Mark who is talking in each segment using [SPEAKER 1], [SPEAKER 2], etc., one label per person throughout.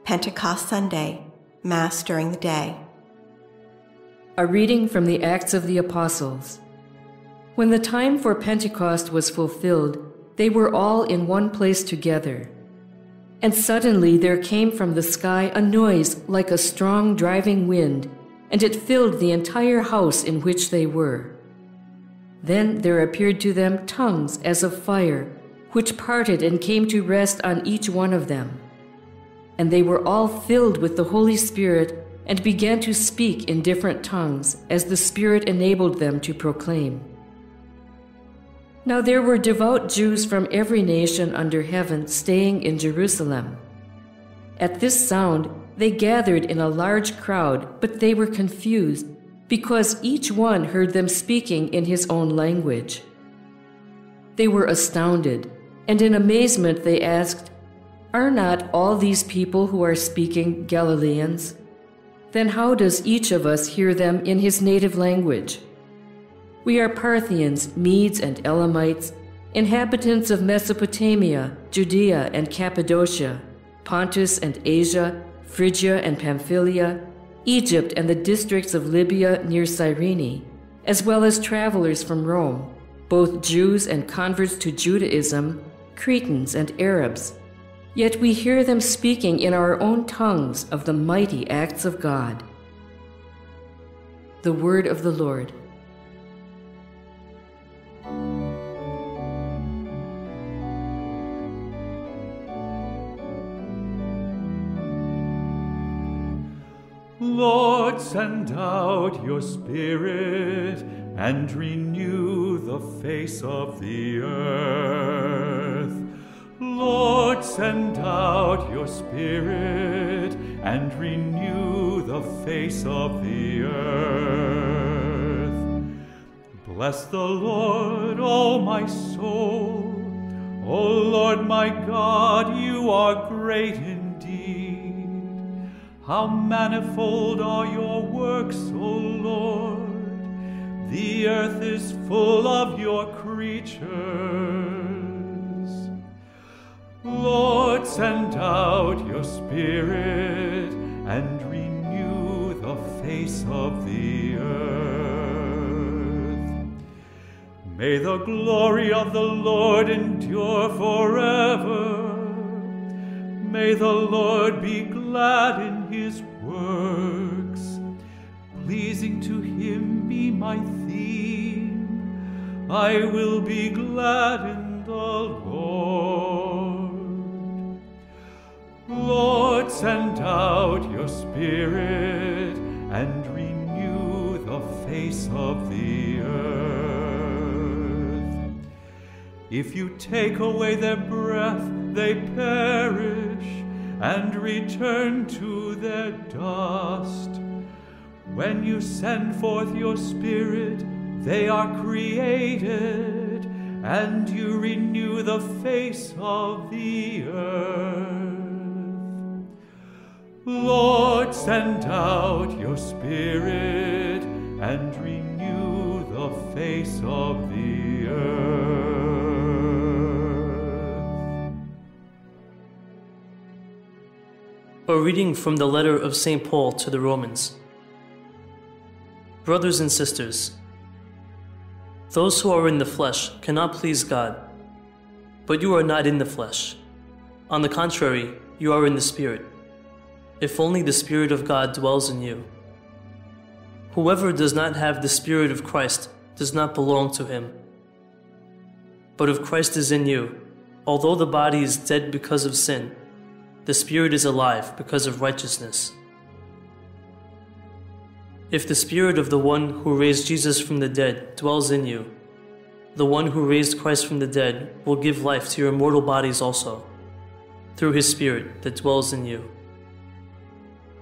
[SPEAKER 1] Pentecost Sunday, Mass during the day.
[SPEAKER 2] A reading from the Acts of the Apostles. When the time for Pentecost was fulfilled, they were all in one place together. And suddenly there came from the sky a noise like a strong driving wind, and it filled the entire house in which they were. Then there appeared to them tongues as of fire, which parted and came to rest on each one of them. And they were all filled with the Holy Spirit and began to speak in different tongues as the Spirit enabled them to proclaim. Now there were devout Jews from every nation under heaven staying in Jerusalem. At this sound, they gathered in a large crowd, but they were confused, because each one heard them speaking in his own language. They were astounded, and in amazement they asked, "Are not all these people who are speaking Galileans? Then how does each of us hear them in his native language? We are Parthians, Medes and Elamites, inhabitants of Mesopotamia, Judea and Cappadocia, Pontus and Asia, Phrygia and Pamphylia, Egypt and the districts of Libya near Cyrene, as well as travelers from Rome, both Jews and converts to Judaism, Cretans and Arabs. Yet we hear them speaking in our own tongues of the mighty acts of God." The word of the Lord.
[SPEAKER 3] Lord, send out your Spirit and renew the face of the earth. Lord, send out your Spirit and renew the face of the earth. Bless the Lord, O my soul. O Lord my God, you are great indeed. How manifold are your works, O Lord! The earth is full of your creatures. Lord, send out your Spirit and renew the face of the earth. May the glory of the Lord endure forever. May the Lord be glad in his works. Pleasing to him be my theme. I will be glad in the Lord. Lord, send out your Spirit and renew the face of the earth. If you take away their breath, they perish and return to their dust. When you send forth your Spirit, they are created, and you renew the face of the earth. Lord, send out your Spirit and renew the face of the earth.
[SPEAKER 4] A reading from the letter of St. Paul to the Romans. Brothers and sisters, those who are in the flesh cannot please God, but you are not in the flesh. On the contrary, you are in the Spirit, if only the Spirit of God dwells in you. Whoever does not have the Spirit of Christ does not belong to him. But if Christ is in you, although the body is dead because of sin, the Spirit is alive because of righteousness. If the Spirit of the one who raised Jesus from the dead dwells in you, the one who raised Christ from the dead will give life to your mortal bodies also, through his Spirit that dwells in you.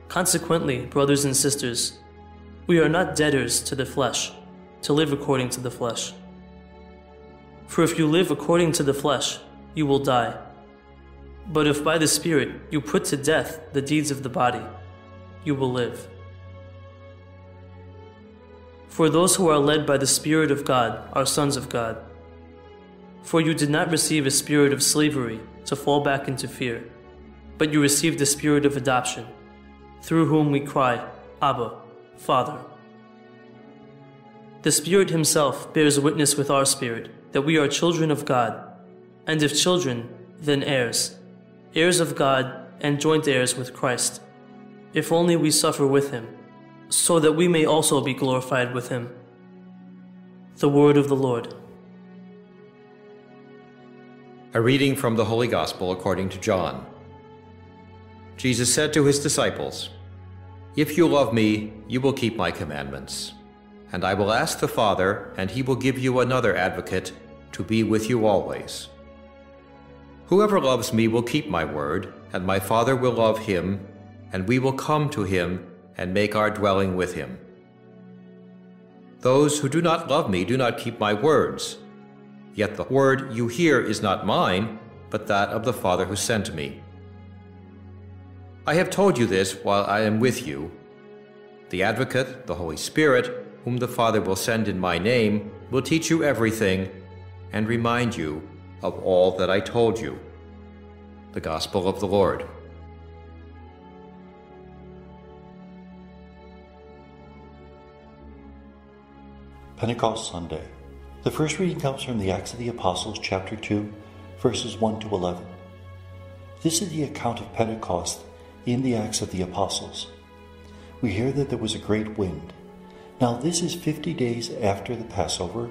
[SPEAKER 4] Consequently, brothers and sisters, we are not debtors to the flesh, to live according to the flesh. For if you live according to the flesh, you will die. But if by the Spirit you put to death the deeds of the body, you will live. For those who are led by the Spirit of God are sons of God. For you did not receive a spirit of slavery to fall back into fear, but you received the Spirit of adoption, through whom we cry, Abba, Father. The Spirit himself bears witness with our spirit that we are children of God, and if children, then heirs, heirs of God and joint heirs with Christ, if only we suffer with him, so that we may also be glorified with him. The word of the Lord.
[SPEAKER 5] A reading from the Holy Gospel according to John. Jesus said to his disciples, "If you love me, you will keep my commandments. And I will ask the Father, and he will give you another advocate to be with you always. Whoever loves me will keep my word, and my Father will love him, and we will come to him and make our dwelling with him. Those who do not love me do not keep my words. Yet the word you hear is not mine, but that of the Father who sent me. I have told you this while I am with you. The Advocate, the Holy Spirit, whom the Father will send in my name, will teach you everything and remind you of all that I told you." The Gospel of the Lord.
[SPEAKER 6] Pentecost Sunday. The first reading comes from the Acts of the Apostles, chapter 2, verses 1 to 11. This is the account of Pentecost in the Acts of the Apostles. We hear that there was a great wind. Now this is 50 days after the Passover,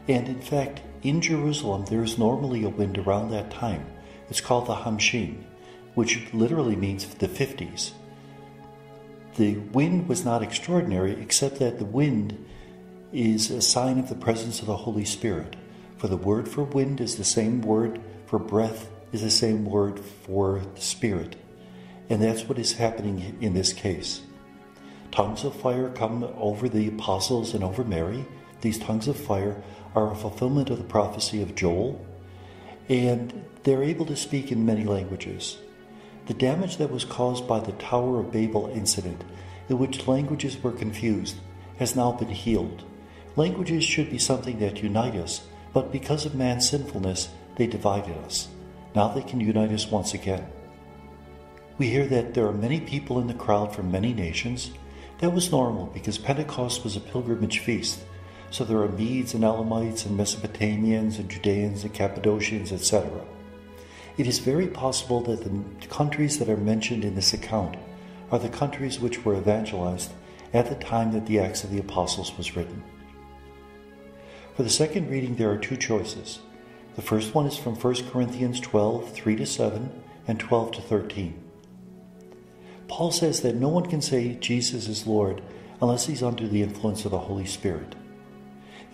[SPEAKER 6] and in fact, in Jerusalem there is normally a wind around that time. It's called the Hamshin, which literally means the 50s. The wind was not extraordinary, except that the wind is a sign of the presence of the Holy Spirit. For the word for wind is the same word for breath, is the same word for the Spirit. And that's what is happening in this case. Tongues of fire come over the apostles and over Mary. These tongues of fire are a fulfillment of the prophecy of Joel, and they're able to speak in many languages. The damage that was caused by the Tower of Babel incident, in which languages were confused, has now been healed. Languages should be something that unite us, but because of man's sinfulness, they divided us. Now they can unite us once again. We hear that there are many people in the crowd from many nations. That was normal because Pentecost was a pilgrimage feast. So there are Medes and Elamites and Mesopotamians and Judeans and Cappadocians, etc. It is very possible that the countries that are mentioned in this account are the countries which were evangelized at the time that the Acts of the Apostles was written. For the second reading, there are two choices. The first one is from 1 Corinthians 12, 3-7 and 12-13. Paul says that no one can say Jesus is Lord unless he's under the influence of the Holy Spirit.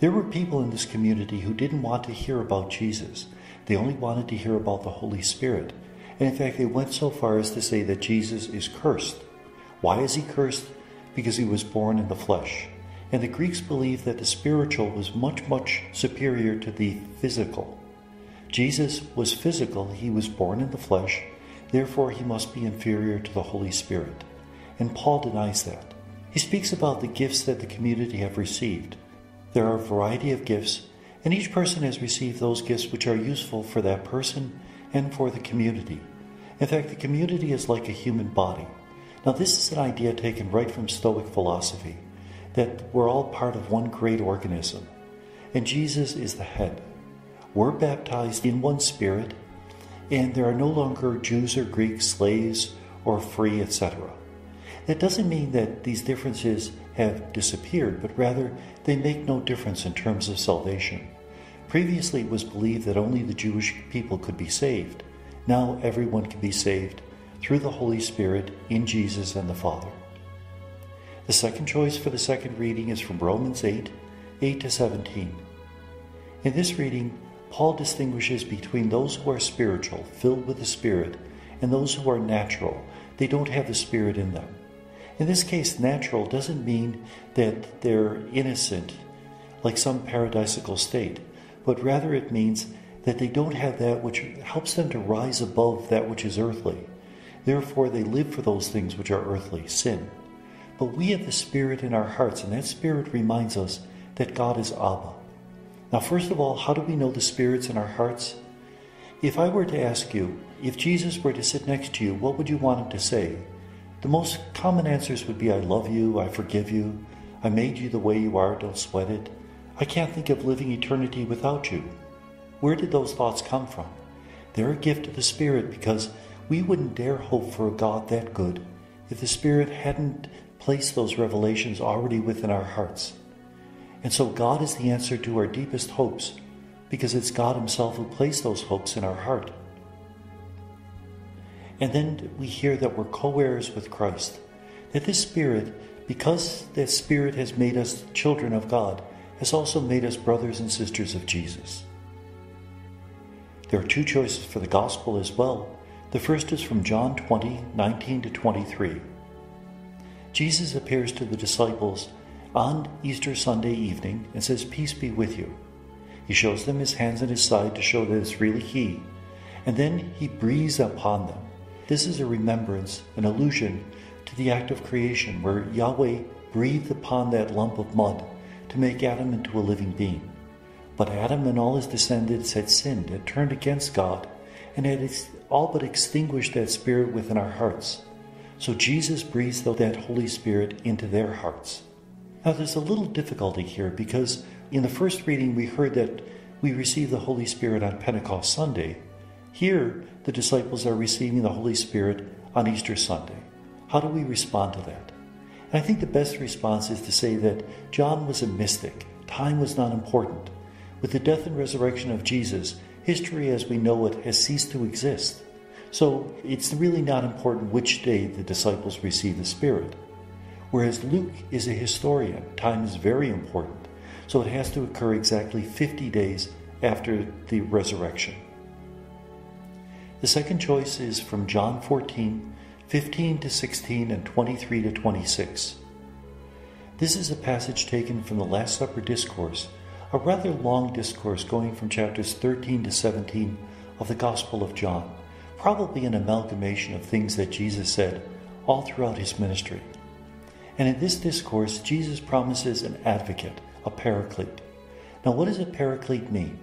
[SPEAKER 6] There were people in this community who didn't want to hear about Jesus. They only wanted to hear about the Holy Spirit. And in fact, they went so far as to say that Jesus is cursed. Why is he cursed? Because he was born in the flesh. And the Greeks believed that the spiritual was much, much superior to the physical. Jesus was physical, he was born in the flesh, therefore he must be inferior to the Holy Spirit. And Paul denies that. He speaks about the gifts that the community have received. There are a variety of gifts, and each person has received those gifts which are useful for that person and for the community. In fact, the community is like a human body. Now this is an idea taken right from Stoic philosophy, that we're all part of one great organism, and Jesus is the head. We're baptized in one spirit, and there are no longer Jews or Greeks, slaves or free, etc. That doesn't mean that these differences have disappeared, but rather they make no difference in terms of salvation. Previously it was believed that only the Jewish people could be saved. Now everyone can be saved through the Holy Spirit in Jesus and the Father. The second choice for the second reading is from Romans 8, 8-17. In this reading, Paul distinguishes between those who are spiritual, filled with the Spirit, and those who are natural. They don't have the Spirit in them. In this case, natural doesn't mean that they're innocent, like some paradisical state, but rather it means that they don't have that which helps them to rise above that which is earthly. Therefore, they live for those things which are earthly, sin. But we have the Spirit in our hearts, and that Spirit reminds us that God is Abba. Now, first of all, how do we know the Spirit's in our hearts? If I were to ask you, if Jesus were to sit next to you, what would you want him to say? The most common answers would be, I love you, I forgive you, I made you the way you are, don't sweat it. I can't think of living eternity without you. Where did those thoughts come from? They're a gift of the Spirit, because we wouldn't dare hope for a God that good if the Spirit hadn't placed those revelations already within our hearts. And so God is the answer to our deepest hopes, because it's God himself who placed those hopes in our heart. And then we hear that we're co-heirs with Christ, that this Spirit, because that Spirit has made us children of God, has also made us brothers and sisters of Jesus. There are two choices for the Gospel as well. The first is from John 20:19-23. Jesus appears to the disciples on Easter Sunday evening and says, "Peace be with you." He shows them his hands and his side to show that it's really he. And then he breathes upon them. This is a remembrance, an allusion to the act of creation where Yahweh breathed upon that lump of mud to make Adam into a living being. But Adam and all his descendants had sinned, had turned against God, and had all but extinguished that Spirit within our hearts. So Jesus breathes that Holy Spirit into their hearts. Now there's a little difficulty here, because in the first reading we heard that we receive the Holy Spirit on Pentecost Sunday. Here the disciples are receiving the Holy Spirit on Easter Sunday. How do we respond to that? And I think the best response is to say that John was a mystic. Time was not important. With the death and resurrection of Jesus, history as we know it has ceased to exist. So it's really not important which day the disciples receive the Spirit. Whereas Luke is a historian, time is very important. So it has to occur exactly 50 days after the resurrection. The second choice is from John 14:15-16 and 23-26. This is a passage taken from the Last Supper Discourse, a rather long discourse going from chapters 13-17 of the Gospel of John, probably an amalgamation of things that Jesus said all throughout his ministry. And in this discourse, Jesus promises an advocate, a paraclete. Now, what does a paraclete mean?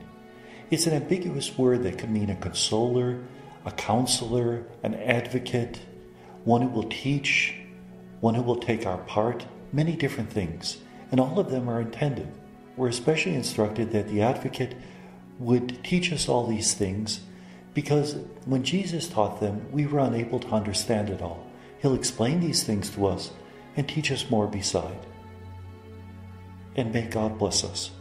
[SPEAKER 6] It's an ambiguous word that could mean a consoler, a counselor, an advocate, one who will teach, one who will take our part, many different things. And all of them are intended. We're especially instructed that the advocate would teach us all these things, because when Jesus taught them, we were unable to understand it all. He'll explain these things to us and teach us more beside. And may God bless us.